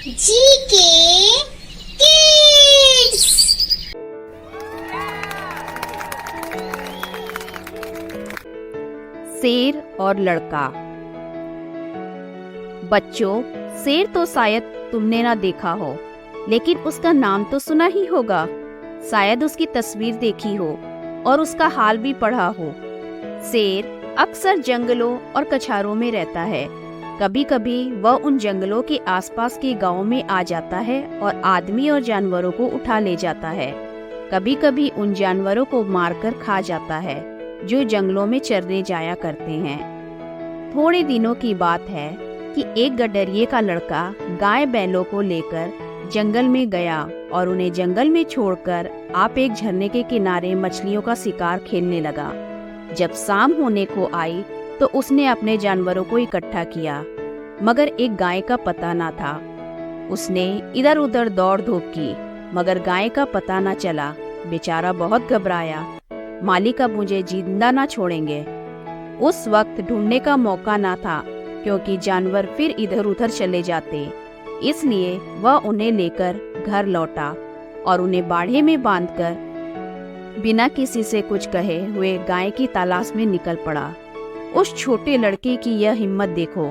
GK kids. शेर और लड़का। बच्चों, शेर तो शायद तुमने ना देखा हो, लेकिन उसका नाम तो सुना ही होगा। शायद उसकी तस्वीर देखी हो और उसका हाल भी पढ़ा हो। शेर अक्सर जंगलों और कछारों में रहता है। कभी कभी वह उन जंगलों के आसपास के गांवों में आ जाता है और आदमी और जानवरों को उठा ले जाता है। कभी कभी उन जानवरों को मारकर खा जाता है जो जंगलों में चरने जाया करते हैं। थोड़े दिनों की बात है कि एक गडरिये का लड़का गाय बैलों को लेकर जंगल में गया और उन्हें जंगल में छोड़कर आप एक झरने के किनारे मछलियों का शिकार खेलने लगा। जब शाम होने को आई तो उसने अपने जानवरों को इकट्ठा किया, मगर एक गाय का पता ना था। उसने इधर उधर दौड़ धूप की, मगर गाय का पता ना चला। बेचारा बहुत घबराया। मालिक अब मुझे जिंदा ना छोड़ेंगे। उस वक्त ढूंढने का मौका ना था, क्योंकि जानवर फिर इधर उधर चले जाते। इसलिए वह उन्हें लेकर घर लौटा और उन्हें बाड़े में बांधकर बिना किसी से कुछ कहे हुए गाय की तलाश में निकल पड़ा। उस छोटे लड़के की यह हिम्मत देखो।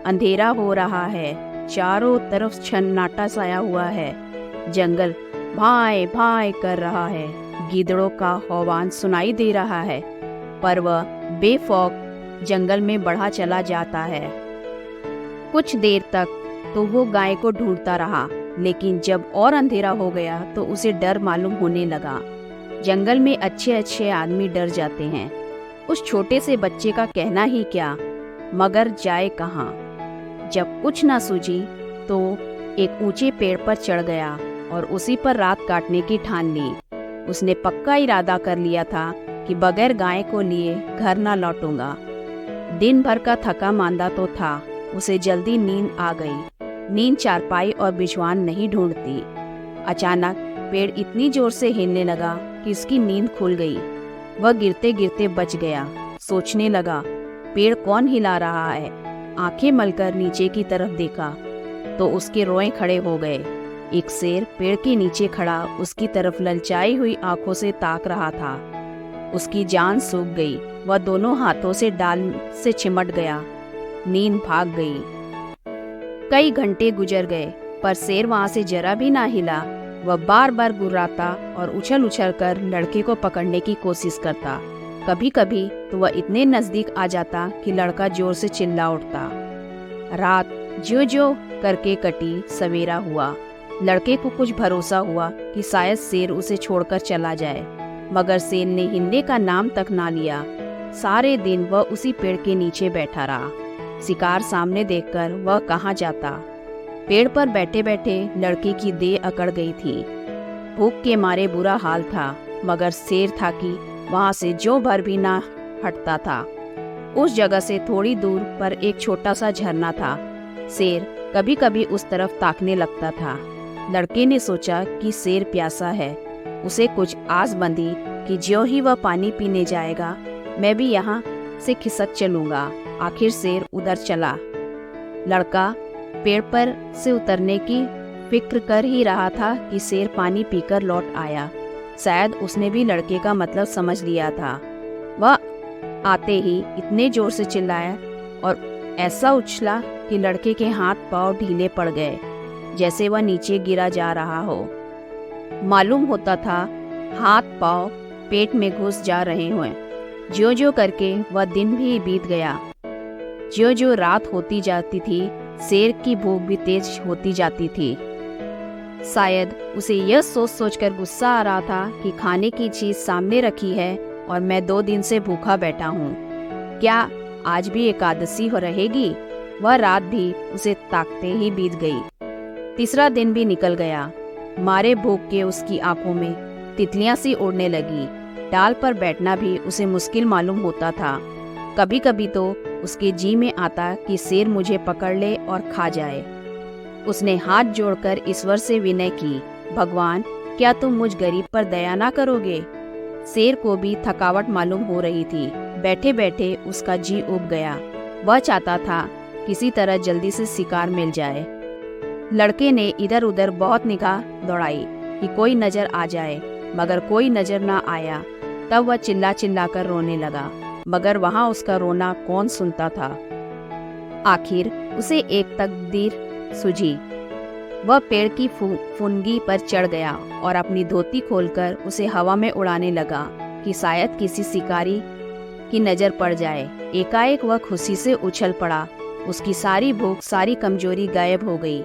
अंधेरा हो रहा है, चारों तरफ सन्नाटा छाया हुआ है। जंगल भाई भाई कर रहा है, गीदड़ों का आह्वान सुनाई दे रहा है, पर वह बेखौफ जंगल में बढ़ा चला जाता है। कुछ देर तक तो वो गाय को ढूंढता रहा, लेकिन जब और अंधेरा हो गया तो उसे डर मालूम होने लगा। जंगल में अच्छे अच्छे आदमी डर जाते हैं, उस छोटे से बच्चे का कहना ही क्या, मगर जाए कहाँ। जब कुछ ना सूझी तो एक ऊंचे पेड़ पर चढ़ गया और उसी पर रात काटने की ठान ली। उसने पक्का इरादा कर लिया था कि बगैर गाय को लिए घर ना लौटूंगा। दिन भर का थका मांदा तो था, उसे जल्दी नींद आ गई। नींद चारपाई और बिछवान नहीं ढूंढती। अचानक पेड़ इतनी जोर से हिलने लगा कि उसकी नींद खुल गई। वह गिरते गिरते बच गया। सोचने लगा, पेड़ कौन हिला रहा है। आंखें मलकर नीचे की तरफ देखा तो उसके रोए खड़े हो गए। एक शेर पेड़ के नीचे खड़ा उसकी तरफ ललचाई हुई आंखों से ताक रहा था। उसकी जान सूख गई। वह दोनों हाथों से डाल से चिमट गया। नींद भाग गई। कई घंटे गुजर गए, पर शेर वहां से जरा भी ना हिला। वह बार बार गुर्राता और उछल उछल कर लड़के को पकड़ने की कोशिश करता। कभी कभी तो वह इतने नजदीक आ जाता कि लड़का जोर से चिल्ला उठता। रात ज्यों ज्यों करके कटी। सवेरा हुआ। लड़के को कुछ भरोसा हुआ कि शायद शेर उसे छोड़कर चला जाए, मगर शेर ने हिलने का नाम तक ना लिया। सारे दिन वह उसी पेड़ के नीचे बैठा रहा। शिकार सामने देखकर वह कहाँ जाता। पेड़ पर बैठे बैठे लड़के की देह अकड़ गई थी। भूख के मारे बुरा हाल था, मगर शेर था कि वहां से जो भर भी ना हटता था। उस जगह से थोड़ी दूर पर एक छोटा सा झरना था। शेर कभी कभी उस तरफ ताकने लगता था। लड़के ने सोचा कि शेर प्यासा है। उसे कुछ आस बंधी कि ज्यों ही वह पानी पीने जाएगा, मैं भी यहाँ से खिसक चलूंगा। आखिर शेर उधर चला। लड़का पेड़ पर से उतरने की फिक्र कर ही रहा था कि शेर पानी पीकर लौट आया। शायद उसने भी लड़के का मतलब समझ लिया था। वह आते ही इतने जोर से चिल्लाया और ऐसा उछला कि लड़के के हाथ पांव ढीले पड़ गए, जैसे वह नीचे गिरा जा रहा हो। मालूम होता था हाथ पांव पेट में घुस जा रहे हुए। ज्यों ज्यों करके वह दिन भी बीत गया। ज्यों ज्यों रात होती जाती थी, शेर की भूख भी तेज होती जाती थी। शायद उसे यह सोच सोचकर गुस्सा आ रहा था कि खाने की चीज सामने रखी है और मैं 2 दिन से भूखा बैठा हूँ। क्या आज भी एकादशी हो रहेगी? वह रात भी उसे ताकते ही बीत गई। तीसरा दिन भी निकल गया। मारे भूख के उसकी आंखों में तितलियां सी उड़ने लगी। डाल पर बैठना भी उसे मुश्किल मालूम होता था। कभी कभी तो उसके जी में आता कि शेर मुझे पकड़ ले और खा जाए। उसने हाथ जोड़कर ईश्वर से विनय की, भगवान, क्या तुम मुझ गरीब पर दया ना करोगे? शेर को भी थकावट मालूम हो रही थी। बैठे बैठे उसका जी उब गया। वह चाहता था किसी तरह जल्दी से शिकार मिल जाए। लड़के ने इधर उधर बहुत निगाह दौड़ाई कि कोई नजर आ जाए, मगर कोई नजर ना आया। तब वह चिल्ला चिल्ला कर रोने लगा, मगर वहां उसका रोना कौन सुनता था। आखिर उसे एक तकदीर सूझी। वह पेड़ की फुनगी पर चढ़ गया और अपनी धोती खोलकर उसे हवा में उड़ाने लगा कि शायद किसी शिकारी की नजर पड़ जाए। एकाएक वह खुशी से उछल पड़ा। उसकी सारी भूख, सारी कमजोरी गायब हो गई।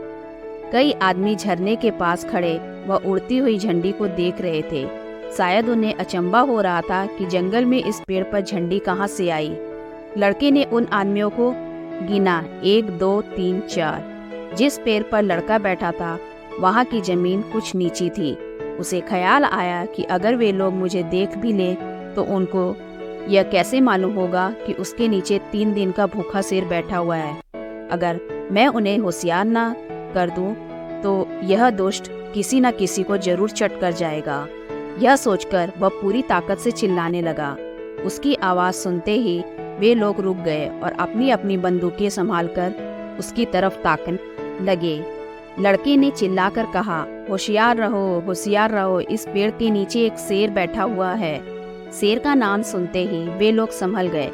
कई आदमी झरने के पास खड़े वह उड़ती हुई झंडी को देख रहे थे। शायद उन्हें अचंभा हो रहा था कि जंगल में इस पेड़ पर झंडी कहाँ से आई। लड़के ने उन आदमियों को गिना, 1 2 3 4। जिस पेड़ पर लड़का बैठा था वहाँ की जमीन कुछ नीची थी। उसे ख्याल आया कि अगर वे लोग मुझे देख भी लें तो उनको यह कैसे मालूम होगा कि उसके नीचे 3 दिन का भूखा शेर बैठा हुआ है। अगर मैं उन्हें होशियार ना कर दूं तो यह दुष्ट किसी न किसी को जरूर चट कर जाएगा। यह सोचकर वह पूरी ताकत से चिल्लाने लगा। उसकी आवाज सुनते ही वे लोग रुक गए और अपनी अपनी बंदूकें संभालकर उसकी तरफ ताकने लगे। लड़के ने चिल्लाकर कहा, होशियार रहो, होशियार रहो, इस पेड़ के नीचे एक शेर बैठा हुआ है। शेर का नाम सुनते ही वे लोग संभल गए।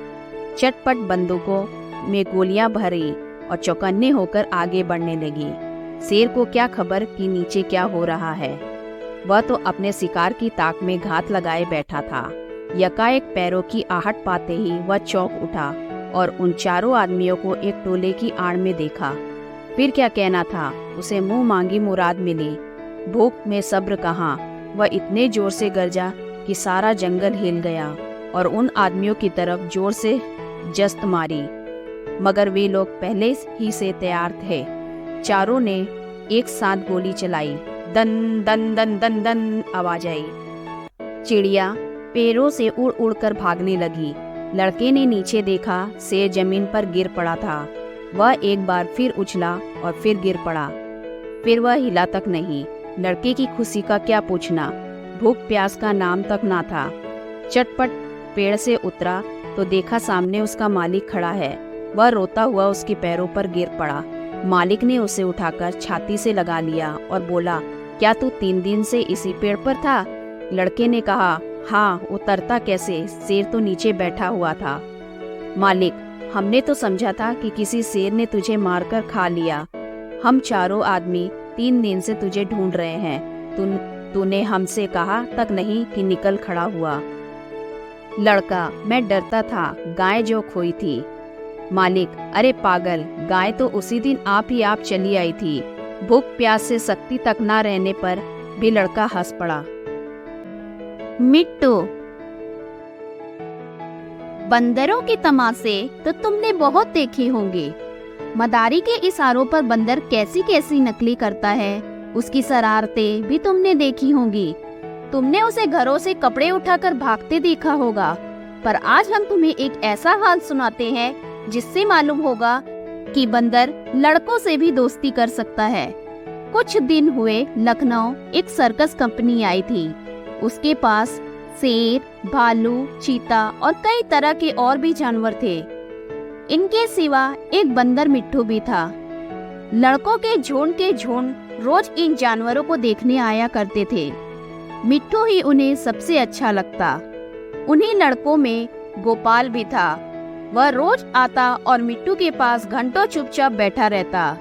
चटपट बंदूकों में गोलियां भरी और चौकन्ने होकर आगे बढ़ने लगी। शेर को क्या खबर कि नीचे क्या हो रहा है। वह तो अपने शिकार की ताक में घात लगाए बैठा था। यकाएक पैरों की आहट पाते ही वह चौंक उठा और उन चारों आदमियों को एक टोले की आड़ में देखा। फिर क्या कहना था, उसे मुंह मांगी मुराद मिली। भूख में सब्र कहाँ। वह इतने जोर से गरजा कि सारा जंगल हिल गया और उन आदमियों की तरफ जोर से जस्त मारी, मगर वे लोग पहले ही से तैयार थे। चारों ने एक साथ गोली चलाई। दन दन दन दन दन आवाज आई। चिड़िया पेड़ों से उड़ उड़ कर भागने लगी। लड़के ने नीचे देखा, शेर जमीन पर गिर पड़ा था। वह एक बार फिर उछला और फिर गिर पड़ा। फिर वह हिला तक नहीं। लड़के की खुशी का क्या पूछना, भूख प्यास का नाम तक ना था। चटपट पेड़ से उतरा तो देखा सामने उसका मालिक खड़ा है। वह रोता हुआ उसके पैरों पर गिर पड़ा। मालिक ने उसे उठाकर छाती से लगा लिया और बोला, क्या तू 3 दिन से इसी पेड़ पर था? लड़के ने कहा, हाँ, उतरता कैसे, शेर तो नीचे बैठा हुआ था। मालिक, हमने तो समझा था कि किसी शेर ने तुझे मारकर खा लिया। हम चारों आदमी 3 दिन से तुझे ढूंढ रहे हैं। तूने हमसे कहा तक नहीं कि निकल खड़ा हुआ। लड़का, मैं डरता था, गाय जो खोई थी। मालिक, अरे पागल, गाय तो उसी दिन आप ही आप चली आई थी। भूख प्यास से शक्ति तक ना रहने पर भी लड़का हंस पड़ा। मिट्टू, बंदरों के तमाशे तो तुमने बहुत देखे होंगे। मदारी के इशारों पर बंदर कैसी कैसी नकली करता है, उसकी शरारतें भी तुमने देखी होंगी। तुमने उसे घरों से कपड़े उठाकर भागते देखा होगा। पर आज हम तुम्हें एक ऐसा हाल सुनाते हैं जिससे मालूम होगा कि बंदर लड़कों से भी दोस्ती कर सकता है। कुछ दिन हुए लखनऊ एक सर्कस कंपनी आई थी। उसके पास शेर, भालू, चीता और कई तरह के और भी जानवर थे। इनके सिवा एक बंदर मिट्टू भी था। लड़कों के झुंड रोज इन जानवरों को देखने आया करते थे। मिट्टू ही उन्हें सबसे अच्छा लगता। उन्हीं लड़कों में गोपाल भी था। वह रोज आता और मिट्टू के पास घंटों चुपचाप बैठा रहता।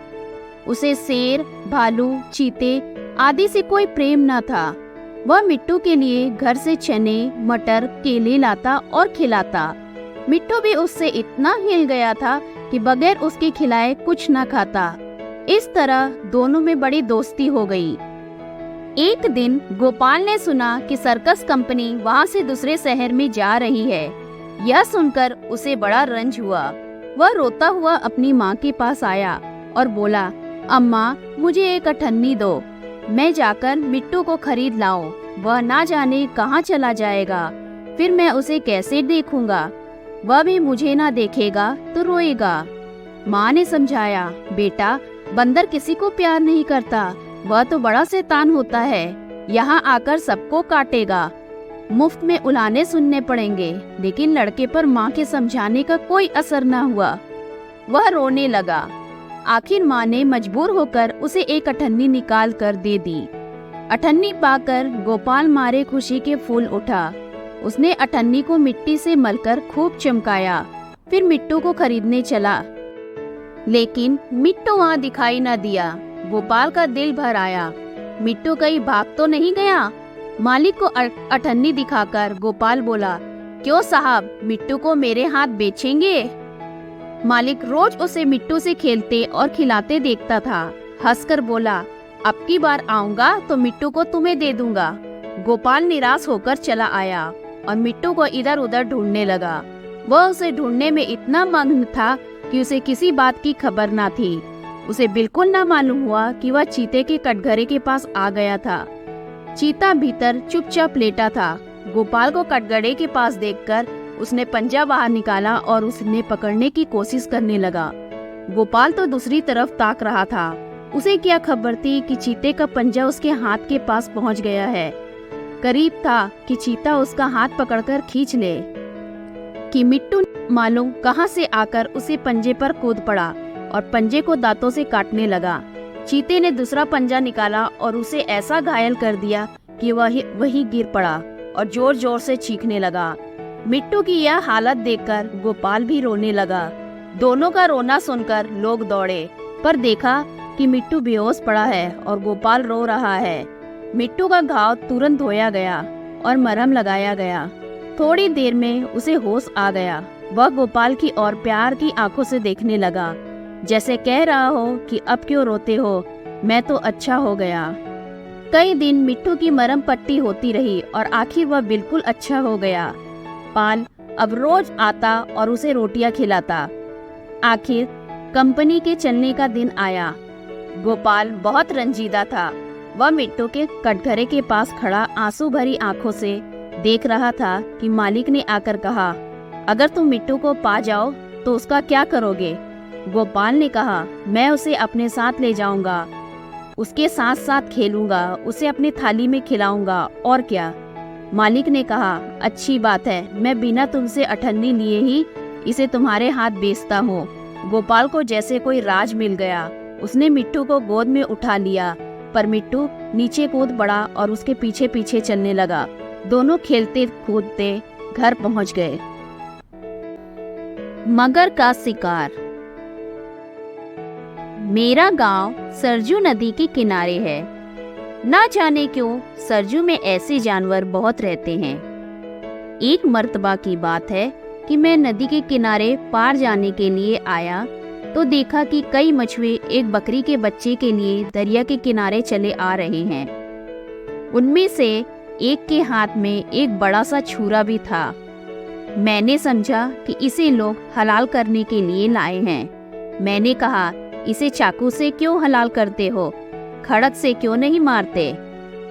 उसे शेर, भालू, चीते आदि से कोई प्रेम न था। वह मिट्टू के लिए घर से चने, मटर, केले लाता और खिलाता। मिट्टू भी उससे इतना हिल गया था कि बगैर उसके खिलाए कुछ न खाता। इस तरह दोनों में बड़ी दोस्ती हो गई। एक दिन गोपाल ने सुना कि सर्कस कंपनी वहाँ से दूसरे शहर में जा रही है। यह सुनकर उसे बड़ा रंज हुआ। वह रोता हुआ अपनी माँ के पास आया और बोला, अम्मा, मुझे एक अठन्नी दो, मैं जाकर मिट्टू को खरीद लाऊं। वह ना जाने कहाँ चला जाएगा, फिर मैं उसे कैसे देखूंगा। वह भी मुझे ना देखेगा तो रोएगा। माँ ने समझाया, बेटा, बंदर किसी को प्यार नहीं करता, वह तो बड़ा शैतान होता है। यहाँ आकर सबको काटेगा। मुफ्त में उलाने सुनने पड़ेंगे। लेकिन लड़के पर माँ के समझाने का कोई असर न हुआ। वह रोने लगा। आखिर माँ ने मजबूर होकर उसे एक अठन्नी निकाल कर दे दी। अठन्नी पाकर गोपाल मारे खुशी के फूल उठा। उसने अठन्नी को मिट्टी से मलकर खूब चमकाया, फिर मिट्टू को खरीदने चला। लेकिन मिट्टू वहाँ दिखाई न दिया। गोपाल का दिल भर आया। मिट्टू कहीं भाग तो नहीं गया? मालिक को अठन्नी दिखाकर गोपाल बोला, क्यों साहब, मिट्टू को मेरे हाथ बेचेंगे? मालिक रोज उसे मिट्टू से खेलते और खिलाते देखता था। हंसकर बोला, अब की बार आऊंगा तो मिट्टू को तुम्हें दे दूंगा। गोपाल निराश होकर चला आया और मिट्टू को इधर उधर ढूंढने लगा। वह उसे ढूंढने में इतना मग्न था कि उसे किसी बात की खबर ना थी। उसे बिल्कुल ना मालूम हुआ कि वह चीते के कटघरे के पास आ गया था। चीता भीतर चुपचाप लेटा था। गोपाल को कटघरे के पास देखकर उसने पंजा बाहर निकाला और उसने पकड़ने की कोशिश करने लगा। गोपाल तो दूसरी तरफ ताक रहा था। उसे क्या खबर थी कि चीते का पंजा उसके हाथ के पास पहुंच गया है। करीब था कि चीता उसका हाथ पकड़कर खींच ले कि मिट्टू मालूम कहां से आकर उसे पंजे पर कूद पड़ा और पंजे को दांतों से काटने लगा। चीते ने दूसरा पंजा निकाला और उसे ऐसा घायल कर दिया कि वही गिर पड़ा और जोर जोर से चीखने लगा। मिट्टू की यह हालत देखकर गोपाल भी रोने लगा। दोनों का रोना सुनकर लोग दौड़े, पर देखा कि मिट्टू बेहोश पड़ा है और गोपाल रो रहा है। मिट्टू का घाव तुरंत धोया गया और मरहम लगाया गया। थोड़ी देर में उसे होश आ गया। वह गोपाल की ओर प्यार की आंखों से देखने लगा, जैसे कह रहा हो कि अब क्यों रोते हो, मैं तो अच्छा हो गया। कई दिन मिट्टू की मरहम पट्टी होती रही और आखिर वह बिल्कुल अच्छा हो गया। पाल अब रोज आता और उसे रोटियां खिलाता। आखिर कंपनी के चलने का दिन आया। गोपाल बहुत रंजीदा था। वह मिट्टू के कटघरे के पास खड़ा आंसू भरी आंखों से देख रहा था कि मालिक ने आकर कहा, अगर तुम मिट्टू को पा जाओ तो उसका क्या करोगे? गोपाल ने कहा, मैं उसे अपने साथ ले जाऊंगा, उसके साथ साथ खेलूंगा, उसे अपनी थाली में खिलाऊंगा, और क्या। मालिक ने कहा, अच्छी बात है, मैं बिना तुमसे अठन्नी लिए ही इसे तुम्हारे हाथ बेचता हूँ। गोपाल को जैसे कोई राज मिल गया। उसने मिट्टू को गोद में उठा लिया, पर मिट्टू नीचे कूद पड़ा और उसके पीछे पीछे चलने लगा। दोनों खेलते कूदते घर पहुंच गए। मगर का शिकार। मेरा गांव सरजू नदी के किनारे है। ना जाने क्यों सरजू में ऐसे जानवर बहुत रहते हैं। एक मर्तबा की बात है कि मैं नदी के किनारे पार जाने के लिए आया तो देखा कि कई मछुए एक बकरी के बच्चे के लिए दरिया के किनारे चले आ रहे हैं। उनमें से एक के हाथ में एक बड़ा सा छुरा भी था। मैंने समझा कि इसे लोग हलाल करने के लिए लाए हैं। मैंने कहा, इसे चाकू से क्यों हलाल करते हो, खड़क से क्यों नहीं मारते?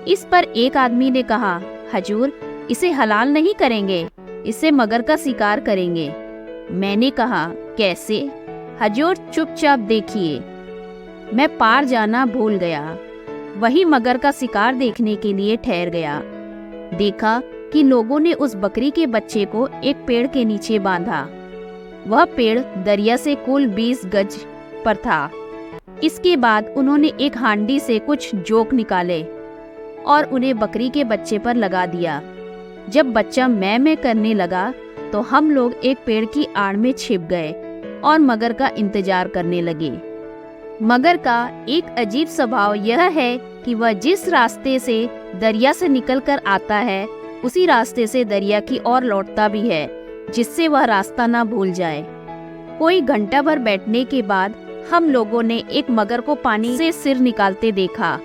इस पर एक आदमी ने कहा, हजूर, इसे हलाल नहीं करेंगे, इससे मगर का शिकार करेंगे। मैंने कहा, कैसे? हजूर चुपचाप देखिए। मैं पार जाना भूल गया। वही मगर का शिकार देखने के लिए ठहर गया। देखा कि लोगों ने उस बकरी के बच्चे को एक पेड़ के नीचे बांधा। वह पेड़ दरिया से कुल 20 गज पर था। इसके बाद उन्होंने एक हांडी से कुछ जोक निकाले और उन्हें बकरी के बच्चे पर लगा दिया। जब बच्चा मैं करने लगा तो हम लोग एक पेड़ की आड़ में छिप गए और मगर का इंतजार करने लगे। मगर का एक अजीब स्वभाव यह है कि वह जिस रास्ते से दरिया से निकलकर आता है उसी रास्ते से दरिया की ओर लौटता भी है, जिससे वह रास्ता ना भूल जाए। कोई घंटा भर बैठने के बाद हम लोगों ने एक मगर को पानी से सिर निकालते देखा।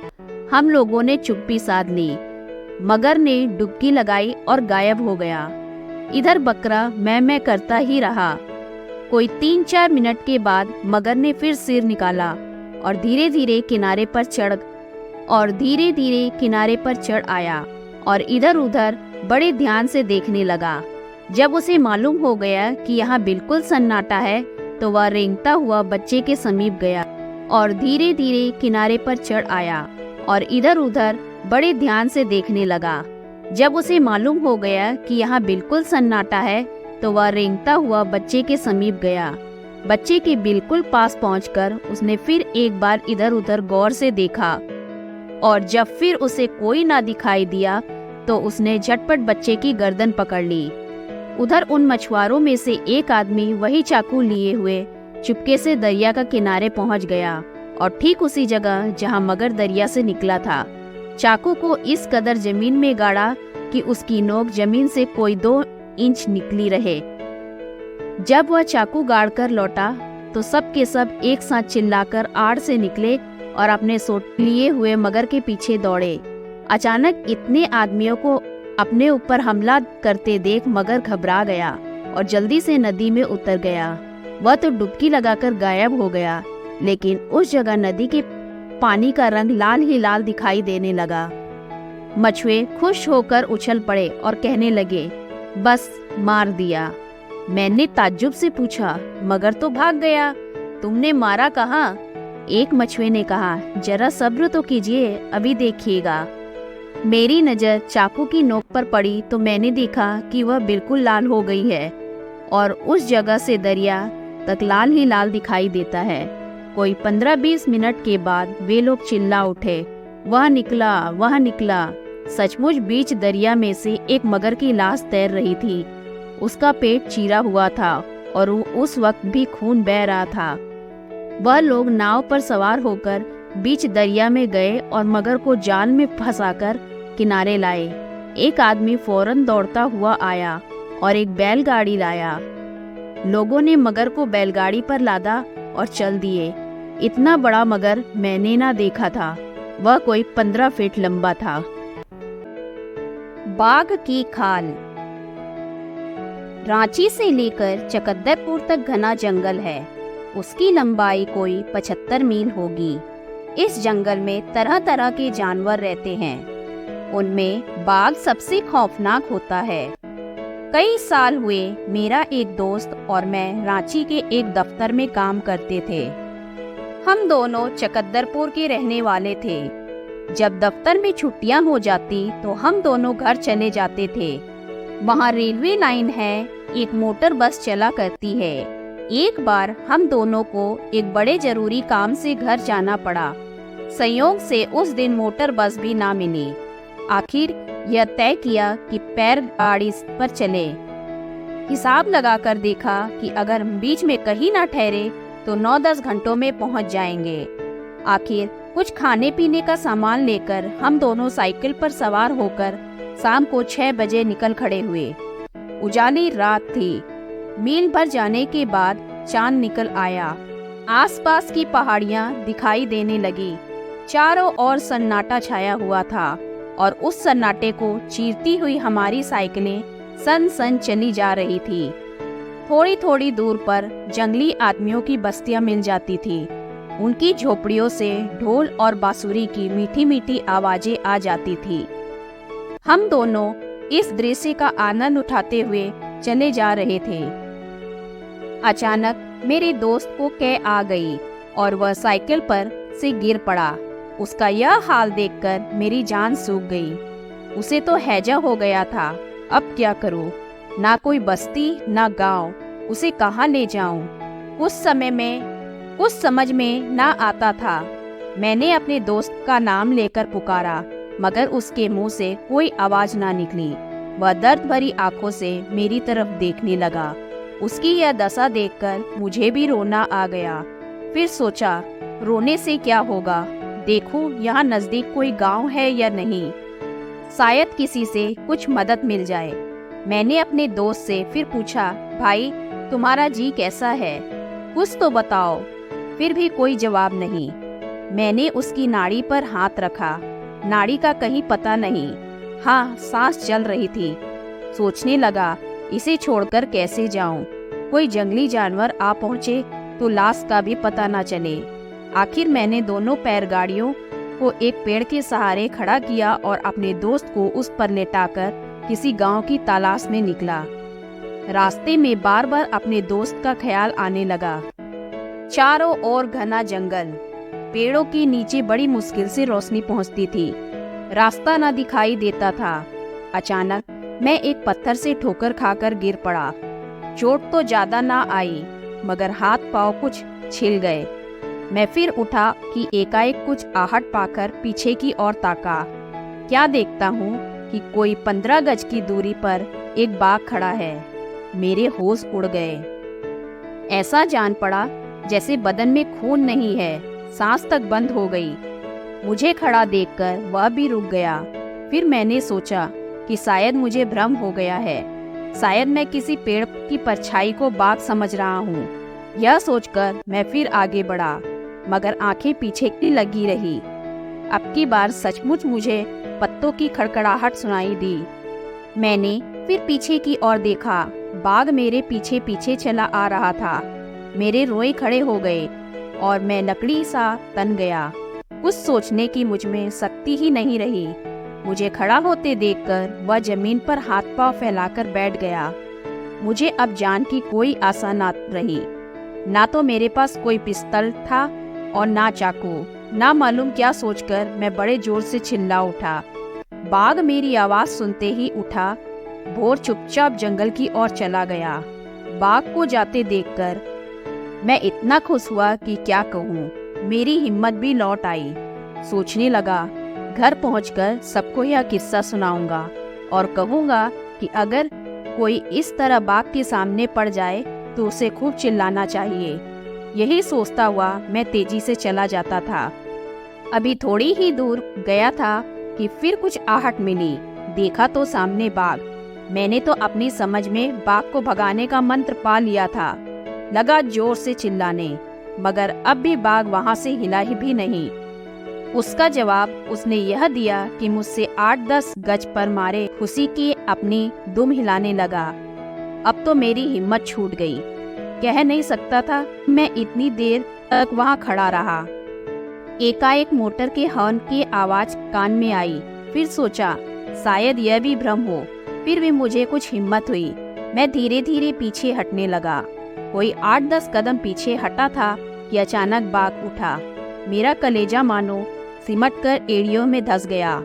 हम लोगों ने चुप्पी साध ली। मगर ने डुबकी लगाई और गायब हो गया। इधर बकरा मैं करता ही रहा। कोई 3-4 मिनट के बाद मगर ने फिर सिर निकाला और धीरे धीरे किनारे पर चढ़ आया और इधर उधर बड़े ध्यान से देखने लगा। जब उसे मालूम हो गया कि यहाँ बिल्कुल सन्नाटा है तो वह रेंगता हुआ बच्चे के समीप गया और धीरे धीरे किनारे पर चढ़ आया और इधर उधर बड़े ध्यान से देखने लगा। जब उसे मालूम हो गया कि यहाँ बिल्कुल सन्नाटा है तो वह रेंगता हुआ बच्चे के समीप गया बच्चे के बिल्कुल पास पहुंचकर उसने फिर एक बार इधर उधर गौर से देखा और जब फिर उसे कोई ना दिखाई दिया तो उसने झटपट बच्चे की गर्दन पकड़ ली। उधर उन मछुआरों में से एक आदमी वही चाकू लिए हुए चुपके से दरिया का किनारे पहुंच गया और ठीक उसी जगह जहां मगर दरिया से निकला था चाकू को इस कदर जमीन में गाड़ा कि उसकी नोक जमीन से कोई 2 इंच निकली रहे। जब वह चाकू गाड़ कर लौटा तो सब के सब एक साथ चिल्लाकर आड़ से निकले और अपने सोट लिए हुए मगर के पीछे दौड़े। अचानक इतने आदमियों को अपने ऊपर हमला करते देख मगर घबरा गया और जल्दी से नदी में उतर गया। वह तो डुबकी लगाकर गायब हो गया, लेकिन उस जगह नदी के पानी का रंग लाल ही लाल दिखाई देने लगा। मछुए खुश होकर उछल पड़े और कहने लगे, बस मार दिया। मैंने ताज्जुब से पूछा, मगर तो भाग गया, तुमने मारा कहाँ? एक मछुए ने कहा, जरा सब्र तो कीजिए, अभी देखिएगा। मेरी नजर चाकू की नोक पर पड़ी तो मैंने देखा कि वह बिल्कुल लाल हो गई है और उस जगह से दरिया तक लाल ही लाल दिखाई देता है। कोई 15-20 मिनट के बाद वे लोग चिल्ला उठे, वह निकला, वह निकला। सचमुच बीच दरिया में से एक मगर की लाश तैर रही थी। उसका पेट चीरा हुआ था और उस वक्त भी खून बह रहा था। वह लोग नाव पर सवार होकर बीच दरिया में गए और मगर को जाल में फंसाकर किनारे लाए। एक आदमी फौरन दौड़ता हुआ आया और एक बैलगाड़ी लाया। लोगों ने मगर को बैलगाड़ी पर लादा और चल दिए। इतना बड़ा मगर मैंने ना देखा था। वह कोई 15 फीट लंबा था। बाघ की खाल। रांची से लेकर चकद्दरपुर तक घना जंगल है। उसकी लंबाई कोई 75 मील होगी। इस जंगल में तरह तरह के जानवर रहते हैं। उनमें बाघ सबसे खौफनाक होता है। कई साल हुए मेरा एक दोस्त और मैं रांची के एक दफ्तर में काम करते थे। हम दोनों चकद्दरपुर के रहने वाले थे। जब दफ्तर में छुट्टियां हो जाती तो हम दोनों घर चले जाते थे। वहाँ रेलवे लाइन है, एक मोटर बस चला करती है। एक बार हम दोनों को एक बड़े जरूरी काम से घर जाना पड़ा। संयोग से उस दिन मोटर बस भी ना मिली। आखिर यह तय किया कि पैर गाड़ी पर चले। हिसाब लगाकर देखा कि अगर बीच में कहीं ना ठहरे तो 9-10 घंटों में पहुंच जाएंगे। आखिर कुछ खाने पीने का सामान लेकर हम दोनों साइकिल पर सवार होकर शाम को 6 बजे निकल खड़े हुए। उजाली रात थी। मील भर जाने के बाद चांद निकल आया। आसपास की पहाड़ियां दिखाई देने लगी। चारों ओर सन्नाटा छाया हुआ था और उस सन्नाटे को चीरती हुई हमारी साइकिलें सन सन चली जा रही थी। थोड़ी थोड़ी दूर पर जंगली आदमियों की बस्तियां मिल जाती थी। उनकी झोपड़ियों से ढोल और बांसुरी की मीठी मीठी आवाजें आ जाती थी। हम दोनों इस दृश्य का आनंद उठाते हुए चले जा रहे थे। अचानक मेरे दोस्त को कै आ गई और वह साइकिल पर से गिर पड़ा। उसका यह हाल देखकर मेरी जान सूख गई। उसे तो हैजा हो गया था। अब क्या करूं? ना कोई बस्ती ना गांव, उसे कहाँ ले जाऊं? कुछ समझ में ना आता था। मैंने अपने दोस्त का नाम लेकर पुकारा, मगर उसके मुंह से कोई आवाज ना निकली। वह दर्द भरी आंखों से मेरी तरफ देखने लगा। उसकी यह दशा देखकर मुझे भी रोना आ गया। फिर सोचा, रोने से क्या होगा? देखूं यहाँ नजदीक कोई गांव है या नहीं, शायद किसी से कुछ मदद मिल जाए। मैंने अपने दोस्त से फिर पूछा, भाई तुम्हारा जी कैसा है? कुछ तो बताओ। फिर भी कोई जवाब नहीं। मैंने उसकी नाड़ी पर हाथ रखा। नाड़ी का कहीं पता नहीं। हाँ, सांस चल रही थी। सोचने लगा, इसे छोड़कर कैसे जाऊं? कोई जंगली जानवर आ पहुंचे तो लाश का भी पता ना चले। आखिर मैंने दोनों पैर गाड़ियों को एक पेड़ के सहारे खड़ा किया और अपने दोस्त को उस पर लेटाकर किसी गांव की तलाश में निकला। रास्ते में बार बार अपने दोस्त का ख्याल आने लगा। चारों ओर घना जंगल, पेड़ों के नीचे बड़ी मुश्किल से रोशनी पहुंचती थी। रास्ता न दिखाई देता था। अचानक मैं एक पत्थर से ठोकर खाकर गिर पड़ा। चोट तो ज्यादा ना आई, मगर हाथ पांव कुछ छिल गए। मैं फिर उठा कि एकाएक कुछ आहट पाकर पीछे की ओर ताका। क्या देखता हूँ कि कोई 15 गज की दूरी पर एक बाघ खड़ा है। मेरे होश उड़ गए। ऐसा जान पड़ा जैसे बदन में खून नहीं है, सांस तक बंद हो गई। मुझे खड़ा देखकर वह भी रुक गया। फिर मैंने सोचा कि शायद मुझे भ्रम हो गया है, शायद मैं किसी पेड़ की परछाई को बाघ समझ रहा हूँ। यह सोचकर मैं फिर आगे बढ़ा, मगर आंखें पीछे की लगी रही। अब की बार सचमुच मुझे पत्तों की खड़खड़ाहट सुनाई दी। मैंने फिर पीछे की ओर देखा। बाघ मेरे पीछे पीछे चला आ रहा था। मेरे रोए खड़े हो गए और मैं लकड़ी सा तन गया। कुछ सोचने की मुझ में शक्ति ही नहीं रही। मुझे खड़ा होते देखकर वह जमीन पर हाथ पांव फैलाकर बैठ गया। मुझे अब जान की कोई आशा ना रही। ना तो मेरे पास कोई पिस्तौल था और ना चाकू। ना मालूम क्या सोचकर मैं बड़े जोर से चिल्ला उठा। बाघ मेरी आवाज सुनते ही उठा। भोर चुपचाप जंगल की ओर चला गया। बाघ को जाते देखकर मैं इतना खुश हुआ कि क्या कहूँ। मेरी हिम्मत भी लौट आई। सोचने लगा, घर पहुंचकर सबको यह किस्सा सुनाऊंगा और कहूंगा कि अगर कोई इस तरह बाघ के सामने पड़ जाए तो उसे खूब चिल्लाना चाहिए। यही सोचता हुआ मैं तेजी से चला जाता था। अभी थोड़ी ही दूर गया था कि फिर कुछ आहट मिली। देखा तो सामने बाघ। मैंने तो अपनी समझ में बाघ को भगाने का मंत्र पा लिया था। लगा जोर से चिल्लाने, मगर अब भी बाघ वहां से हिला ही भी नहीं। उसका जवाब उसने यह दिया कि मुझसे 8-10 गज पर मारे खुशी की अपनी दुम हिलाने लगा। अब तो मेरी हिम्मत छूट गई। कह नहीं सकता था मैं इतनी देर तक वहां खड़ा रहा। एकाएक मोटर के हॉर्न की आवाज कान में आई। फिर सोचा शायद यह भी भ्रम हो। फिर भी मुझे कुछ हिम्मत हुई। मैं धीरे धीरे पीछे हटने लगा। कोई 8-10 कदम पीछे हटा था कि अचानक बाघ उठा। मेरा कलेजा मानो सिमट कर एड़ियों में धंस गया।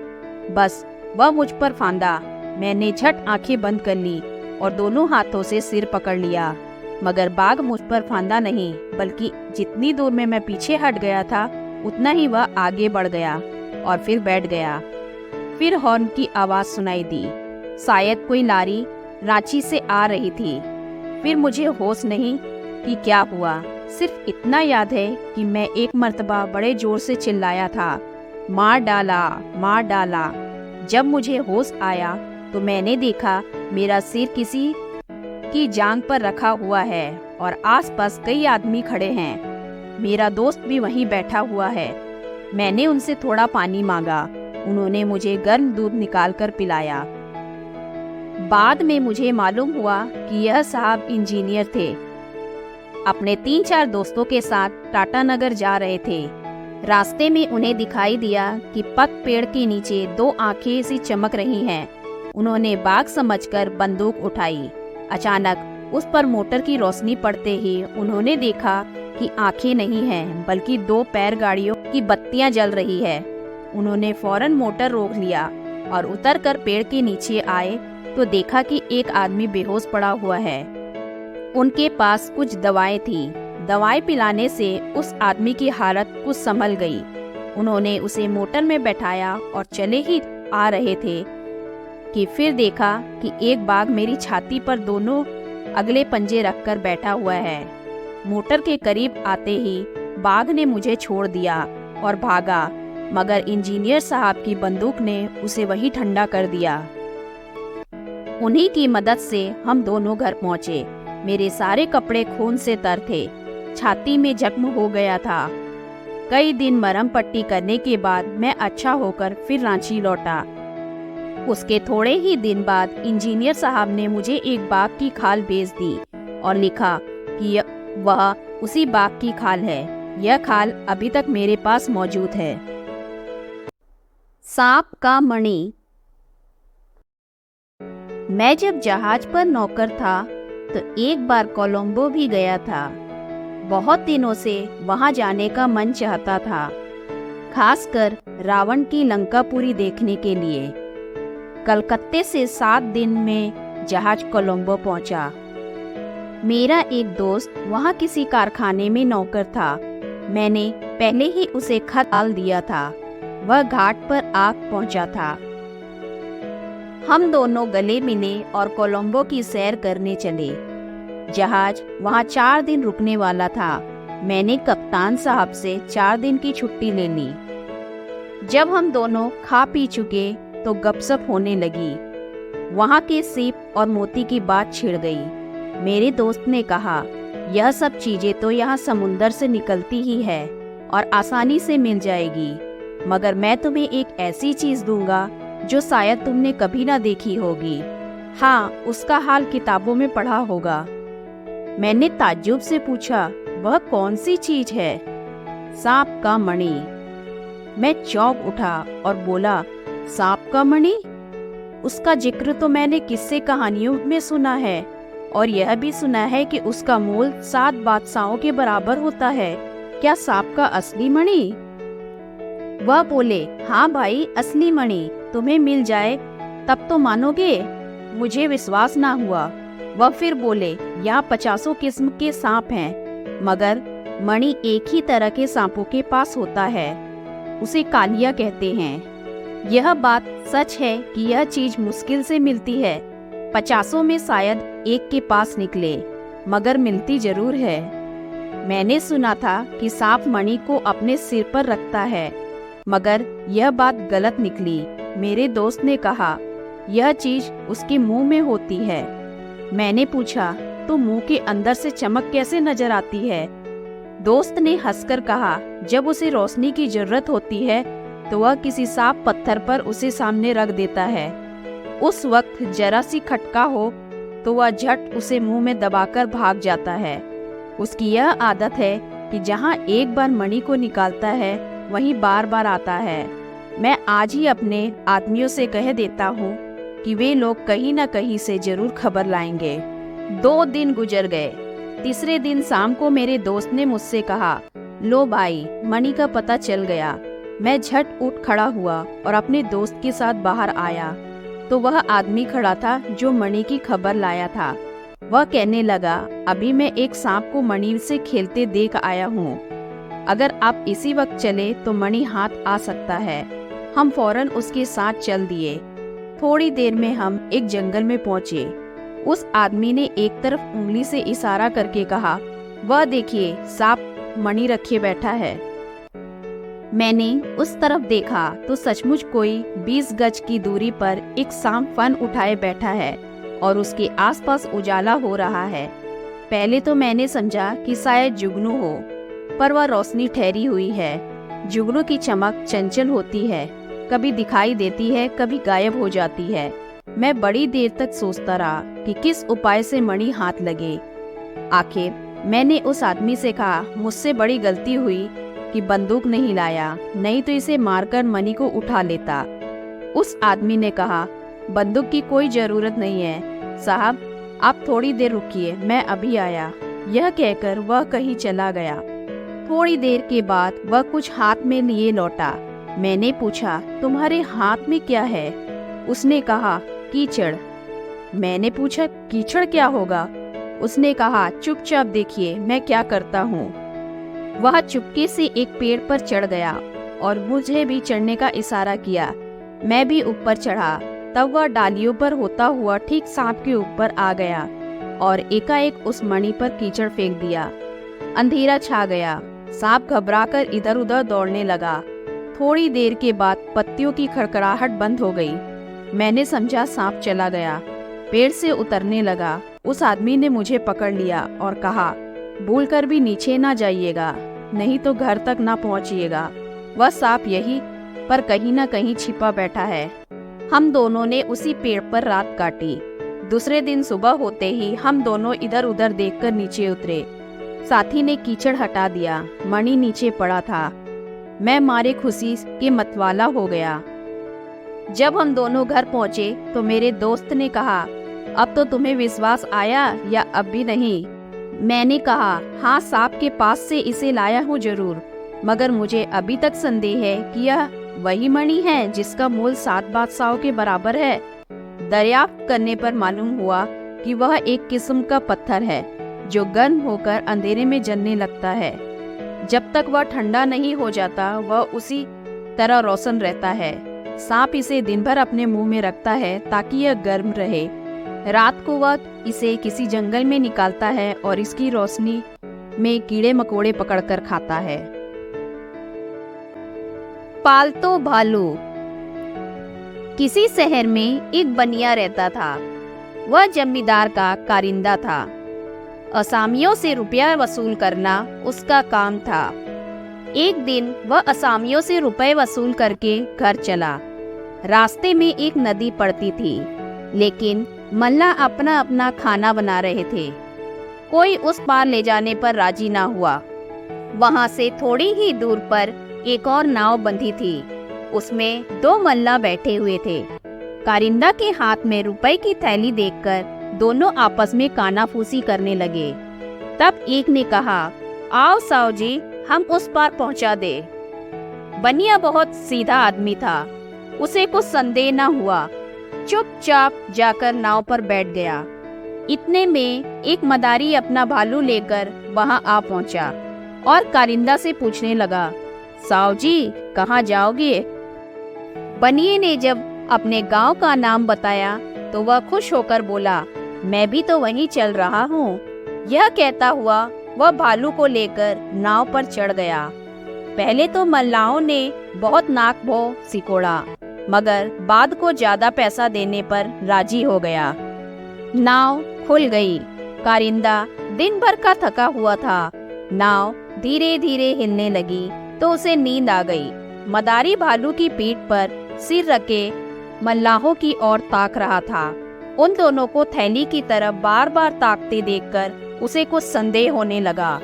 बस वह मुझ पर फांदा। मैंने झट आंखें बंद कर ली और दोनों हाथों से सिर पकड़ लिया, मगर बाघ मुझ पर फांदा नहीं, बल्कि जितनी दूर में मैं पीछे हट गया था उतना ही वह आगे बढ़ गया और फिर बैठ गया। फिर हॉर्न की आवाज सुनाई दी। शायद कोई लारी रांची से आ रही थी। फिर मुझे होश नहीं कि क्या हुआ। सिर्फ इतना याद है कि मैं एक मर्तबा बड़े जोर से चिल्लाया था, मार डाला, मार डाला। जब मुझे होश आया तो मैंने देखा मेरा सिर किसी की जांघ पर रखा हुआ है और आसपास कई आदमी खड़े हैं। मेरा दोस्त भी वहीं बैठा हुआ है। मैंने उनसे थोड़ा पानी मांगा। उन्होंने मुझे गर्म दूध निकालकर पिलाया। बाद में मुझे मालूम हुआ कि यह साहब इंजीनियर थे। अपने 3-4 दोस्तों के साथ टाटा नगर जा रहे थे। रास्ते में उन्हें दिखाई दिया कि पक पेड़ के नीचे 2 आंखें सी चमक रही हैं। उन्होंने बाघ समझकर बंदूक उठाई। अचानक उस पर मोटर की रोशनी पड़ते ही उन्होंने देखा कि आंखें नहीं हैं, बल्कि 2 पैर गाड़ियों की बत्तियां जल रही है। उन्होंने फौरन मोटर रोक लिया और उतरकर पेड़ के नीचे आए तो देखा कि एक आदमी बेहोश पड़ा हुआ है। उनके पास कुछ दवाएं थी। दवाएं पिलाने से उस आदमी की हालत कुछ संभल गई। उन्होंने उसे मोटर में बैठाया और चले ही आ रहे थे कि फिर देखा कि एक बाघ मेरी छाती पर दोनों अगले पंजे रखकर बैठा हुआ है। मोटर के करीब आते ही बाघ ने मुझे छोड़ दिया और भागा, मगर इंजीनियर साहब की बंदूक ने उसे वही ठंडा कर दिया। उन्हीं की मदद से हम दोनों घर पहुंचे। मेरे सारे कपड़े खून से तर थे। छाती में जख्म हो गया था। कई दिन मरहम पट्टी करने के बाद मैं अच्छा होकर फिर रांची लौटा। उसके थोड़े ही दिन बाद इंजीनियर साहब ने मुझे एक बाघ की खाल भेज दी और लिखा कि वह उसी बाघ की खाल है। यह खाल अभी तक मेरे पास मौजूद है। सांप का मणि। मैं जब जहाज पर नौकर था तो एक बार कोलंबो भी गया था। बहुत दिनों से वहां जाने का मन चाहता था, खासकर रावण की लंकापुरी देखने के लिए। कलकत्ते से 7 दिन में जहाज कोलंबो पहुंचा। मेरा एक दोस्त वहाँ किसी कारखाने में नौकर था। मैंने पहले ही उसे खत डाल दिया था। वह घाट पर आ पहुँचा था। हम दोनों गले मिले और कोलंबो की सैर करने चले। जहाज वहाँ 4 दिन रुकने वाला था। मैंने कप्तान साहब से 4 दिन की छुट्टी ले ली। जब हम दोनों खा पी चुके तो गपशप होने लगी। वहाँ के सीप और मोती की बात छिड़ गई। मेरे दोस्त ने कहा, यह सब चीजें तो यहाँ समुंदर से निकलती ही है और आसानी से मिल जाएगी, मगर मैं तुम्हें एक ऐसी चीज दूंगा जो शायद तुमने कभी ना देखी होगी। हाँ, उसका हाल किताबों में पढ़ा होगा। मैंने ताज्जुब से पूछा, वह कौन सी चीज है? सांप का मणि। मैं चौंक उठा और बोला, सांप का मणि? उसका जिक्र तो मैंने किस्से कहानियों में सुना है और यह भी सुना है कि उसका मूल 7 बादशाहों के बराबर होता है। क्या सांप का असली मणि? वह बोले, हाँ भाई, असली मणि तुम्हें मिल जाए तब तो मानोगे। मुझे विश्वास ना हुआ। वह फिर बोले, यहाँ 50 किस्म के सांप हैं, मगर मणि एक ही तरह के सांपों के पास होता है। उसे कालिया कहते हैं। यह बात सच है कि यह चीज मुश्किल से मिलती है। 50 में शायद एक के पास निकले, मगर मिलती जरूर है। मैंने सुना था कि सांप मणि को अपने सिर पर रखता है, मगर यह बात गलत निकली। मेरे दोस्त ने कहा, यह चीज उसके मुंह में होती है। मैंने पूछा, तो मुंह के अंदर से चमक कैसे नजर आती है? दोस्त ने हंसकर कहा, जब उसे रोशनी की जरूरत होती है तो वह किसी साफ पत्थर पर उसे सामने रख देता है। उस वक्त जरा सी खटका हो तो वह झट उसे मुंह में दबाकर भाग जाता है। उसकी यह आदत है कि जहां एक बार मणि को निकालता है वहीं बार बार आता है। मैं आज ही अपने आदमियों से कह देता हूँ कि वे लोग कहीं न कहीं से जरूर खबर लाएंगे। 2 दिन गुजर गए। तीसरे दिन शाम को मेरे दोस्त ने मुझसे कहा, लो भाई, मणि का पता चल गया। मैं झट उठ खड़ा हुआ और अपने दोस्त के साथ बाहर आया तो वह आदमी खड़ा था जो मणि की खबर लाया था। वह कहने लगा, अभी मैं एक सांप को मणि से खेलते देख आया हूँ। अगर आप इसी वक्त चले तो मणि हाथ आ सकता है। हम फौरन उसके साथ चल दिए। थोड़ी देर में हम एक जंगल में पहुँचे। उस आदमी ने एक तरफ उंगली से इशारा करके कहा, वह देखिए, सांप मणि रखे बैठा है। मैंने उस तरफ देखा तो सचमुच कोई 20 गज की दूरी पर एक सांप फन उठाए बैठा है और उसके आसपास उजाला हो रहा है। पहले तो मैंने समझा कि शायद जुगनू हो, पर वह रोशनी ठहरी हुई है। जुगनू की चमक चंचल होती है, कभी दिखाई देती है, कभी गायब हो जाती है। मैं बड़ी देर तक सोचता रहा कि किस उपाय से मणि हाथ लगे। आखिर मैंने उस आदमी से कहा, मुझसे बड़ी गलती हुई कि बंदूक नहीं लाया, नहीं तो इसे मारकर मणि को उठा लेता। उस आदमी ने कहा, बंदूक की कोई जरूरत नहीं है साहब, आप थोड़ी देर रुकिए, मैं अभी आया। यह कहकर वह कहीं चला गया। थोड़ी देर के बाद वह कुछ हाथ में लिए लौटा। मैंने पूछा, तुम्हारे हाथ में क्या है? उसने कहा, कीचड़। मैंने पूछा, कीचड़ क्या होगा? उसने कहा, चुपचाप देखिए मैं क्या करता हूँ। वह चुपके से एक पेड़ पर चढ़ गया और मुझे भी चढ़ने का इशारा किया। मैं भी ऊपर चढ़ा। तब वह डालियों पर होता हुआ ठीक सांप के ऊपर आ गया और एकाएक उस मणि पर कीचड़ फेंक दिया। अंधेरा छा गया। सांप घबराकर इधर उधर दौड़ने लगा। थोड़ी देर के बाद पत्तियों की खड़खड़ाहट बंद हो गई। मैंने समझा सांप चला गया। पेड़ से उतरने लगा। उस आदमी ने मुझे पकड़ लिया और कहा, भूलकर भी नीचे ना जाइएगा, नहीं तो घर तक ना पहुंचिएगा। वह सांप यही पर कहीं ना कहीं छिपा बैठा है। हम दोनों ने उसी पेड़ पर रात काटी। दूसरे दिन सुबह होते ही हम दोनों इधर उधर देखकर नीचे उतरे। साथी ने कीचड़ हटा दिया। मणि नीचे पड़ा था। मैं मारे खुशी के मतवाला हो गया। जब हम दोनों घर पहुंचे तो मेरे दोस्त ने कहा, अब तो तुम्हें विश्वास आया या अब भी नहीं? मैंने कहा, हाँ, सांप के पास से इसे लाया हूँ जरूर, मगर मुझे अभी तक संदेह है कि यह वही मणि है जिसका मूल 7 बादशाहों के बराबर है। दरियाफ्त करने पर मालूम हुआ कि वह एक किस्म का पत्थर है जो गर्म होकर अंधेरे में जलने लगता है। जब तक वह ठंडा नहीं हो जाता वह उसी तरह रोशन रहता है। सांप इसे दिन भर अपने मुंह में रखता है ताकि यह गर्म रहे। रात को वह इसे किसी जंगल में निकालता है और इसकी रोशनी में कीड़े मकोड़े पकड़कर खाता है। पालतू भालू। किसी शहर में एक बनिया रहता था। वह जमींदार का कारिंदा था। असामियों से रुपया वसूल करना उसका काम था। एक दिन वह असामियों से रुपए वसूल करके घर चला। रास्ते में एक नदी पड़ती थी, लेकिन मल्ला अपना अपना खाना बना रहे थे। कोई उस पार ले जाने पर राजी ना हुआ। वहां से थोड़ी ही दूर पर एक और नाव बंधी थी। उसमें 2 मल्ला बैठे हुए थे। कारिंदा के हाथ में रुपए की थैली देखकर दोनों आपस में कानाफूसी करने लगे। तब एक ने कहा, आओ साहू जी, हम उस पार पहुंचा दे। बनिया बहुत सीधा आदमी था। उसे कुछ संदेह न हुआ। चुपचाप जाकर नाव पर बैठ गया। इतने में एक मदारी अपना भालू लेकर वहां आ पहुंचा और कारिंदा से पूछने लगा, साहू जी कहाँ जाओगे? बनिए ने जब अपने गांव का नाम बताया तो वह खुश होकर बोला, मैं भी तो वहीं चल रहा हूँ। यह कहता हुआ वह भालू को लेकर नाव पर चढ़ गया। पहले तो मल्लाहों ने बहुत नाक भौं सिकोड़ा, मगर बाद को ज्यादा पैसा देने पर राजी हो गया। नाव खुल गई। कारिंदा दिन भर का थका हुआ था। नाव धीरे धीरे हिलने लगी तो उसे नींद आ गई। मदारी भालू की पीठ पर सिर रखे मल्लाहों की ओर ताक रहा था। उन दोनों को थैली की तरफ बार बार ताकते देखकर उसे कुछ संदेह होने लगा।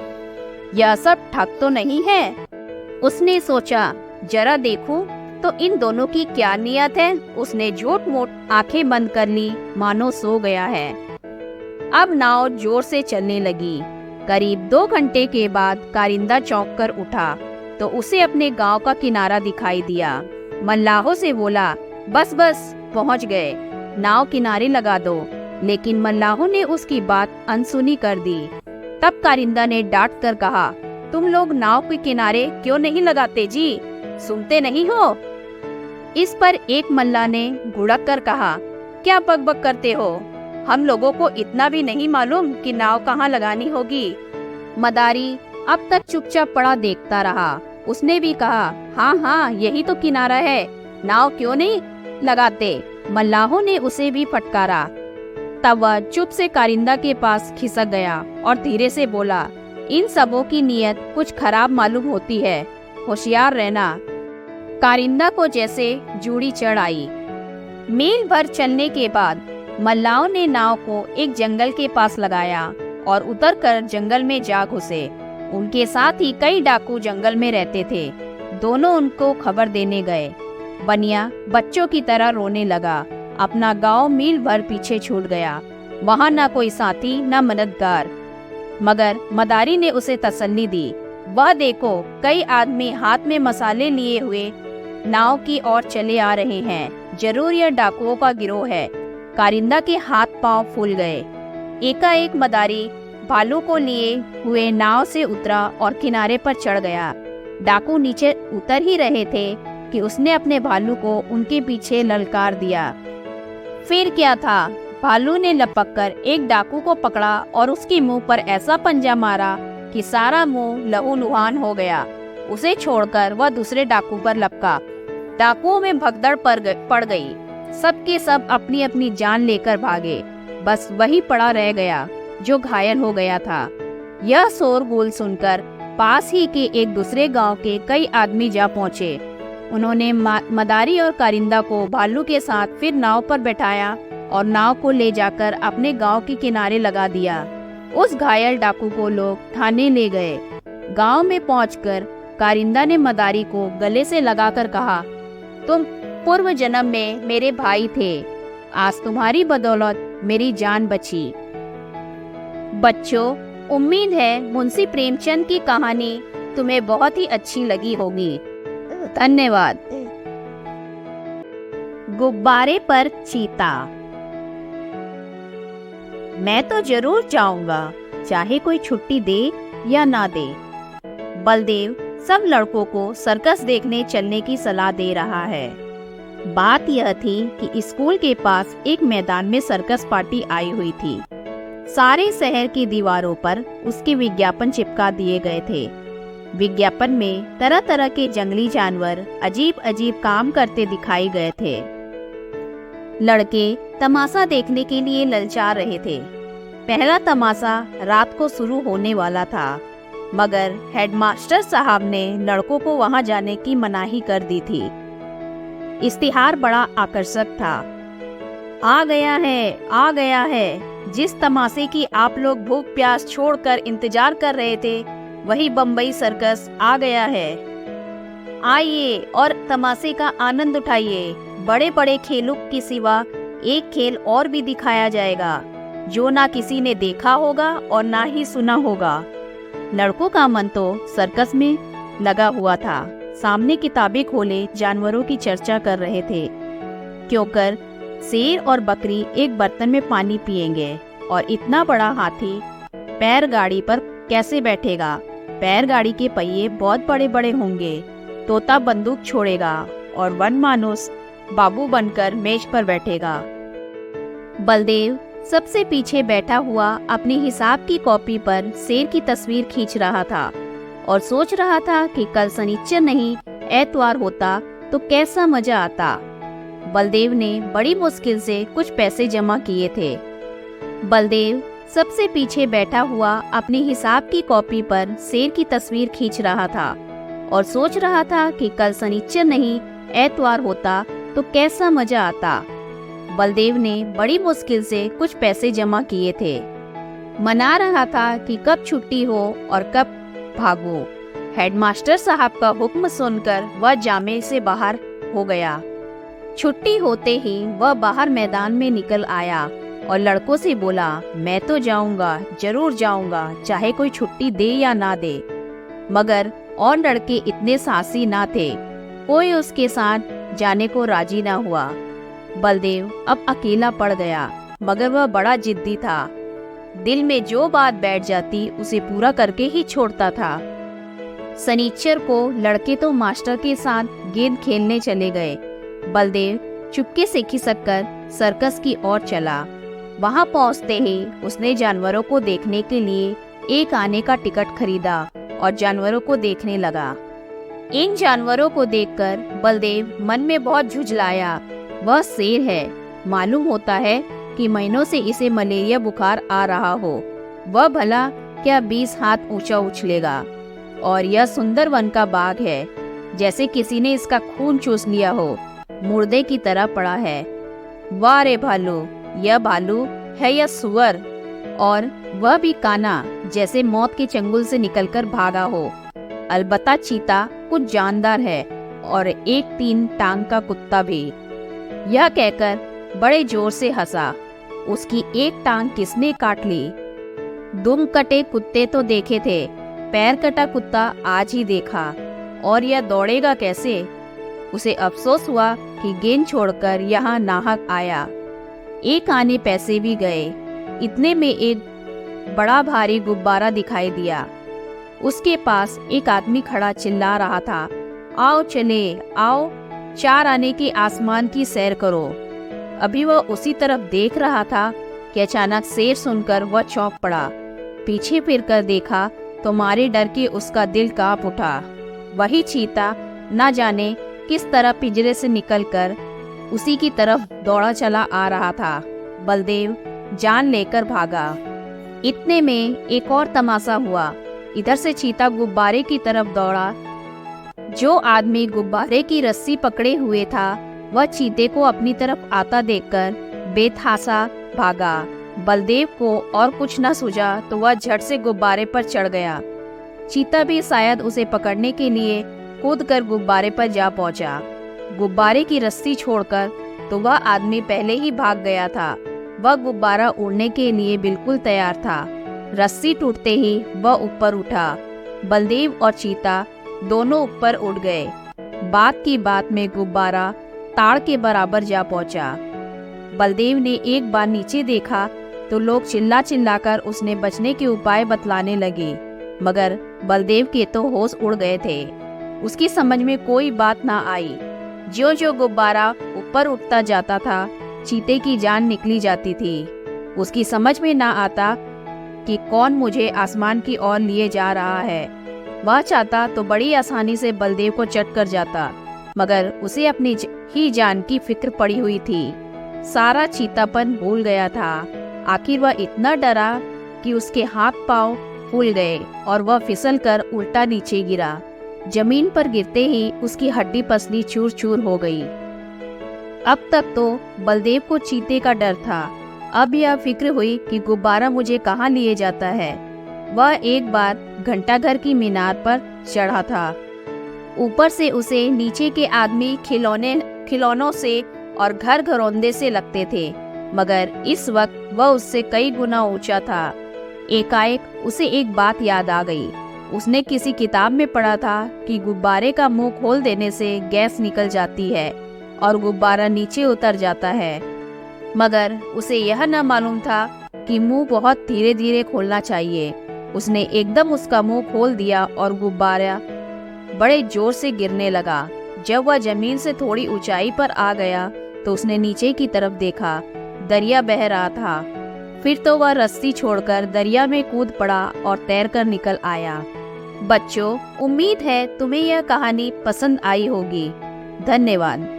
यह सब ठग तो नहीं है? उसने सोचा, जरा देखूं तो इन दोनों की क्या नियत है। उसने झूठ मूठ आंखें बंद कर ली, मानो सो गया है। अब नाव जोर से चलने लगी। करीब 2 घंटे के बाद कारिंदा चौंक कर उठा तो उसे अपने गांव का किनारा दिखाई दिया। मल्लाहों से बोला, बस बस पहुंच गए, नाव किनारे लगा दो। लेकिन मल्लाहों ने उसकी बात अनसुनी कर दी। तब कारिंदा ने डांट कर कहा, तुम लोग नाव के किनारे क्यों नहीं लगाते जी? सुनते नहीं हो? इस पर एक मल्ला ने घुड़क कर कहा, क्या बकबक करते हो? हम लोगों को इतना भी नहीं मालूम कि नाव कहाँ लगानी होगी। मदारी अब तक चुपचाप पड़ा देखता रहा। उसने भी कहा, हाँ हाँ यही तो किनारा है, नाव क्यों नहीं लगाते? मल्लाहों ने उसे भी फटकारा। तब वह चुप से कारिंदा के पास खिसक गया और धीरे से बोला, इन सबों की नीयत कुछ खराब मालूम होती है, होशियार रहना। कारिंदा को जैसे जूड़ी चढ़ आई। मील भर चलने के बाद मल्लाहों ने नाव को एक जंगल के पास लगाया और उतरकर जंगल में जा घुसे। उनके साथ ही कई डाकू जंगल में रहते थे। दोनों उनको खबर देने गए। बनिया बच्चों की तरह रोने लगा। अपना गांव मील भर पीछे छूट गया। वहां न कोई साथी न मददगार। मगर मदारी ने उसे तसल्ली दी। वह देखो, कई आदमी हाथ में मसाले लिए हुए नाव की ओर चले आ रहे हैं। जरूर यह डाकुओं का गिरोह है। कारिंदा के हाथ पांव फूल गए। एकाएक मदारी भालू को लिए हुए नाव से उतरा और किनारे पर चढ़ गया। डाकू नीचे उतर ही रहे थे कि उसने अपने भालू को उनके पीछे ललकार दिया। फिर क्या था, भालू ने लपककर एक डाकू को पकड़ा और उसके मुंह पर ऐसा पंजा मारा कि सारा मुंह लहूलुहान हो गया। उसे छोड़कर वह दूसरे डाकू पर लपका। डाकुओं में भगदड़ पड़ गई। सबके सब अपनी अपनी जान लेकर भागे। बस वही पड़ा रह गया जो घायल हो गया था। यह शोरगुल सुनकर पास ही के एक दूसरे गांव के कई आदमी जा पहुंचे। उन्होंने मदारी और कारिंदा को भालू के साथ फिर नाव पर बैठाया और नाव को ले जाकर अपने गांव के किनारे लगा दिया। उस घायल डाकू को लोग थाने ले गए। गांव में पहुंचकर कारिंदा ने मदारी को गले से लगाकर कहा, तुम पूर्व जन्म में मेरे भाई थे। आज तुम्हारी बदौलत मेरी जान बची। बच्चों, उम्मीद है मुंशी प्रेमचंद की कहानी तुम्हें बहुत ही अच्छी लगी होगी। धन्यवाद। गुब्बारे पर चीता। मैं तो जरूर जाऊंगा। चाहे कोई छुट्टी दे या ना दे। बलदेव सब लड़कों को सर्कस देखने चलने की सलाह दे रहा है। बात यह थी कि स्कूल के पास एक मैदान में सर्कस पार्टी आई हुई थी। सारे शहर की दीवारों पर उसके विज्ञापन चिपका दिए गए थे। विज्ञापन में तरह तरह के जंगली जानवर अजीब अजीब काम करते दिखाई गए थे। लड़के तमाशा देखने के लिए ललचा रहे थे। पहला तमाशा रात को शुरू होने वाला था, मगर हेडमास्टर साहब ने लड़कों को वहां जाने की मनाही कर दी थी। इश्तिहार बड़ा आकर्षक था। आ गया है, जिस तमाशे की आप लोग भूख प्यास छोड़कर इंतजार कर रहे थे, वही बम्बई सर्कस आ गया है। आइए और तमाशे का आनंद उठाइए। बड़े बड़े खेलों के सिवा एक खेल और भी दिखाया जाएगा, जो ना किसी ने देखा होगा और ना ही सुना होगा। लड़कों का मन तो सर्कस में लगा हुआ था। सामने किताबें खोले जानवरों की चर्चा कर रहे थे। क्योंकि शेर और बकरी एक बर्तन में पानी पिएंगे और इतना बड़ा हाथी बैलगाड़ी पर कैसे बैठेगा। बैलगाड़ी के पहिए बहुत बड़े बड़े होंगे। तोता बंदूक छोड़ेगा और वनमानुष बाबू बनकर मेज पर बैठेगा। बलदेव सबसे पीछे बैठा हुआ अपने हिसाब की कॉपी पर शेर की तस्वीर खींच रहा था और सोच रहा था कि कल शनिचर नहीं एतवार होता तो कैसा मजा आता। बलदेव ने बड़ी मुश्किल से कुछ पैसे जमा किए थे। बलदेव सबसे पीछे बैठा हुआ अपनी हिसाब की कॉपी पर शेर की तस्वीर खींच रहा था और सोच रहा था कि कल शनिचर नहीं एतवार होता तो कैसा मजा आता। बलदेव ने बड़ी मुश्किल से कुछ पैसे जमा किए थे। मना रहा था कि कब छुट्टी हो और कब भागो। हेडमास्टर साहब का हुक्म सुनकर वह जामे से बाहर हो गया। छुट्टी होते ही वह बाहर मैदान में निकल आया और लड़कों से बोला, मैं तो जाऊंगा, जरूर जाऊंगा, चाहे कोई छुट्टी दे या ना दे। मगर और लड़के इतने साहसी ना थे, कोई उसके साथ जाने को राजी ना हुआ। बलदेव अब अकेला पड़ गया, मगर वह बड़ा जिद्दी था। दिल में जो बात बैठ जाती उसे पूरा करके ही छोड़ता था। शनिचर को लड़के तो मास्टर के साथ गेंद खेलने चले गए। बलदेव चुपके से खिसक कर सर्कस की ओर चला। वहां पहुंचते ही उसने जानवरों को देखने के लिए एक आने का टिकट खरीदा और जानवरों को देखने लगा। इन जानवरों को देखकर बलदेव मन में बहुत झुंझलाया। वह शेर है। मालूम होता है कि महीनों से इसे मलेरिया बुखार आ रहा हो। वह भला क्या 20 हाथ ऊंचा उछलेगा। और यह सुंदर वन का बाग है, जैसे किसी ने इसका खून चूस लिया हो, मुर्दे की तरह पड़ा है। वाह रे भालू, यह भालू है या सुअर, और वह भी काना, जैसे मौत के चंगुल से निकलकर भागा हो। अलबत्ता चीता कुछ जानदार है और एक 3 टांग का कुत्ता भी। यह कहकर बड़े जोर से हंसा। उसकी एक टांग किसने काट ली? दुम कटे कुत्ते तो देखे थे, पैर कटा कुत्ता आज ही देखा। और यह दौड़ेगा कैसे? उसे अफसोस हुआ कि गेंद छोड़कर यहाँ नाहक आया। एक आने पैसे भी गए। इतने में एक बड़ा भारी गुब्बारा दिखाई दिया। उसके पास एक आदमी खड़ा चिल्ला रहा था, आओ चले, आओ 4 आने के आसमान की सैर करो। अभी वह उसी तरफ देख रहा था कि अचानक शेर सुनकर वह चौंक पड़ा। पीछे फिरकर देखा तो मारे डर के उसका दिल कांप उठा। वही चीता न जाने किस तरह पिंजरे से निकलकर उसी की तरफ दौड़ा चला आ रहा था। बलदेव जान लेकर भागा। इतने में एक और तमाशा हुआ। इधर से चीता गुब्बारे की तरफ दौड़ा। जो आदमी गुब्बारे की रस्सी पकड़े हुए था, वह चीते को अपनी तरफ आता देखकर बेतहासा भागा। बलदेव को और कुछ न सूझा तो वह झट से गुब्बारे पर चढ़ गया। चीता भी शायद उसे पकड़ने के लिए कूदकर गुब्बारे पर जा पहुंचा। गुब्बारे की रस्सी छोड़कर तो वह आदमी पहले ही भाग गया था। वह गुब्बारा उड़ने के लिए बिल्कुल तैयार था। रस्सी टूटते ही वह ऊपर उठा। बलदेव और चीता दोनों ऊपर उड़ गए। बात की बात में गुब्बारा ताड़ के बराबर जा पहुंचा। बलदेव ने एक बार नीचे देखा तो लोग चिल्ला चिल्लाकर उसने बचने के उपाय बतलाने लगे, मगर बलदेव के तो होश उड़ गए थे। उसकी समझ में कोई बात ना आई। ज्यों ज्यों गुब्बारा ऊपर उठता जाता था, चीते की जान निकली जाती थी। उसकी समझ में ना आता कि कौन मुझे आसमान की ओर लिए जा रहा है। वह चाहता तो बड़ी आसानी से बलदेव को चट कर जाता, मगर उसे अपनी ही जान की फिक्र पड़ी हुई थी। सारा चीतापन भूल गया था। आखिर वह इतना डरा कि उसके हाथ पांव फूल गए और वह फिसल कर उल्टा नीचे गिरा। जमीन पर गिरते ही उसकी हड्डी पसली चूर चूर हो गई। अब तक तो बलदेव को चीते का डर था, अब यह फिक्र हुई कि गुब्बारा मुझे कहाँ लिए जाता है। वह एक बार घंटाघर की मीनार पर चढ़ा था। ऊपर से उसे नीचे के आदमी खिलौनों से और घर घरौंदे से लगते थे, मगर इस वक्त वह उससे कई गुना ऊंचा था। एकाएक उसे एक बात याद आ गई। उसने किसी किताब में पढ़ा था कि गुब्बारे का मुंह खोल देने से गैस निकल जाती है और गुब्बारा नीचे उतर जाता है, मगर उसे यह न मालूम था कि मुंह बहुत धीरे धीरे खोलना चाहिए। उसने एकदम उसका मुंह खोल दिया और गुब्बारा बड़े जोर से गिरने लगा। जब वह जमीन से थोड़ी ऊंचाई पर आ गया तो उसने नीचे की तरफ देखा, दरिया बह रहा था। फिर तो वह रस्सी छोड़कर दरिया में कूद पड़ा और तैरकर निकल आया। बच्चों, उम्मीद है तुम्हें यह कहानी पसंद आई होगी। धन्यवाद।